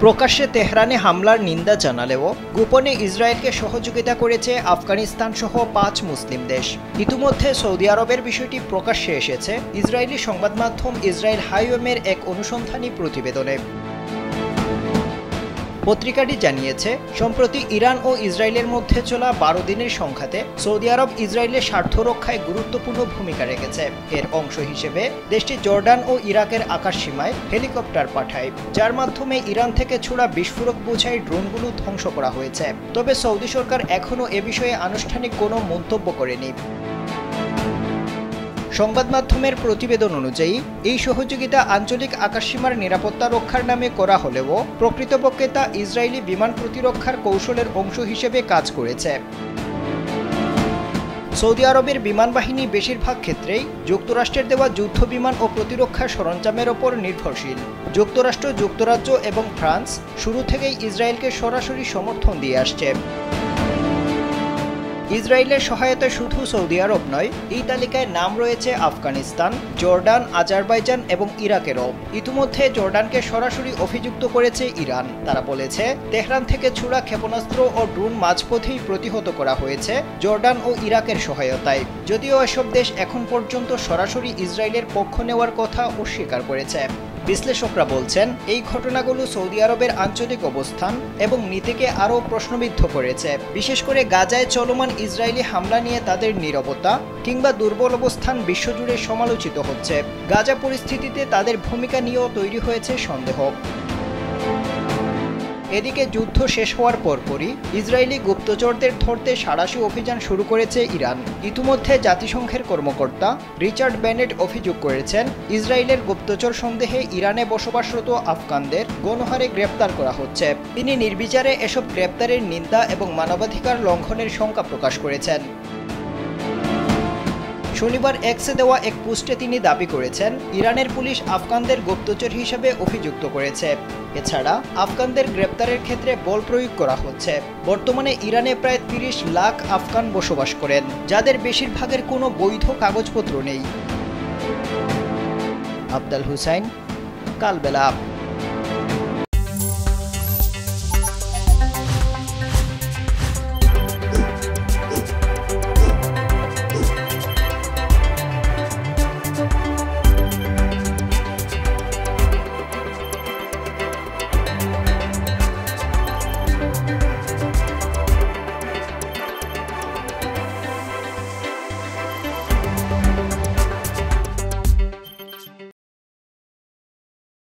প্রকাশ্যে তেহরানে হামলার নিন্দা জানালেও গোপনে ইসরায়েলকে সহযোগিতা করেছে আফগানিস্তান সহ ৫ মুসলিম দেশ। ইতিমধ্যে সৌদি আরবের বিষয়টি প্রকাশ্যে এসেছে ইসরায়েলি সংবাদ মাধ্যম ইসরায়েল হাইওয়েমের এক অনুসন্ধানী প্রতিবেদনে। পত্রিকাটি জানিয়েছে, সম্প্রতি ইরান ও ইসরায়েলের মধ্যে চলা ১২ দিনের সংঘাতে সৌদি আরব ইসরায়েলের স্বার্থ রক্ষায় গুরুত্বপূর্ণ ভূমিকা রেখেছে। এর অংশ হিসেবে দেশটি জর্ডান ও ইরাকের আকাশসীমায় হেলিকপ্টার পাঠায়, যার মাধ্যমে ইরান থেকে ছোড়া বিস্ফোরক বোঝাই ড্রোনগুলো ধ্বংস করা হয়েছে। তবে সৌদি সরকার এখনও এ বিষয়ে আনুষ্ঠানিক কোনো মন্তব্য করেনি। সংবাদ মাধ্যমের প্রতিবেদন অনুযায়ী এই সহযোগিতা আঞ্চলিক আকাশসীমার নিরাপত্তা রক্ষার নামে করা হলেও প্রকৃতপক্ষে তা ইসরায়েলি বিমান প্রতিরক্ষার কৌশলের অংশ হিসেবে কাজ করেছে। সৌদি আরবের বিমান বাহিনী বেশিরভাগ ক্ষেত্রেই যুক্তরাষ্ট্রের দেওয়া যুদ্ধ বিমান ও প্রতিরক্ষা সরঞ্জামের ওপর নির্ভরশীল। যুক্তরাষ্ট্র, যুক্তরাজ্য এবং ফ্রান্স শুরু থেকেই ইসরায়েলকে সরাসরি সমর্থন দিয়ে আসছে। ইসরায়েলের সহায়তায় শুধু সৌদি আরব নয়, এই তালিকায় নাম রয়েছে আফগানিস্তান, জর্ডান, আজারবাইজান এবং ইরাকেরও। ইতিমধ্যে জর্ডানকে সরাসরি অভিযুক্ত করেছে ইরান। তারা বলেছে, তেহরান থেকে ছোড়া ক্ষেপণাস্ত্র ও ড্রোন মাঝপথেই প্রতিহত করা হয়েছে জর্ডান ও ইরাকের সহায়তায়। যদিও এসব দেশ এখন পর্যন্ত সরাসরি ইসরায়েলের পক্ষ নেওয়ার কথা অস্বীকার করেছে। বিশ্লেষকরা বলছেন, এই ঘটনাগুলো সৌদি আরবের আঞ্চলিক অবস্থান এবং নীতিকে আরও প্রশ্নবিদ্ধ করেছে। বিশেষ করে গাজায় চলমান ইসরায়েলি হামলা নিয়ে তাদের নীরবতা কিংবা দুর্বল অবস্থান বিশ্বজুড়ে সমালোচিত হচ্ছে। গাজা পরিস্থিতিতে তাদের ভূমিকা নিয়েও তৈরি হয়েছে সন্দেহ। এদিকে যুদ্ধ শেষ হওয়ার পরপরই ইসরায়েলি গুপ্তচরদের ধরতে সাঁড়াশি অভিযান শুরু করেছে ইরান। ইতিমধ্যে জাতিসংঘের কর্মকর্তা রিচার্ড বেনেট অভিযোগ করেছেন, ইসরায়েলের গুপ্তচর সন্দেহে ইরানে বসবাসরত আফগানদের গণহারে গ্রেপ্তার করা হচ্ছে। তিনি নির্বিচারে এসব গ্রেপ্তারের নিন্দা এবং মানবাধিকার লঙ্ঘনের শঙ্কা প্রকাশ করেছেন। শনিবার এক্সে দেওয়া এক পোস্টে তিনি দাবি করেছেন, ইরানের পুলিশ আফগানদের গুপ্তচর হিসেবে অভিযুক্ত করেছে। এছাড়া আফগানদের গ্রেপ্তারের ক্ষেত্রে বল প্রয়োগ করা হচ্ছে। বর্তমানে ইরানে প্রায় ৩০ লাখ আফগান বসবাস করেন, যাদের বেশিরভাগের কোনো বৈধ কাগজপত্র নেই। আফদাল হুসাইন, কালবেলা।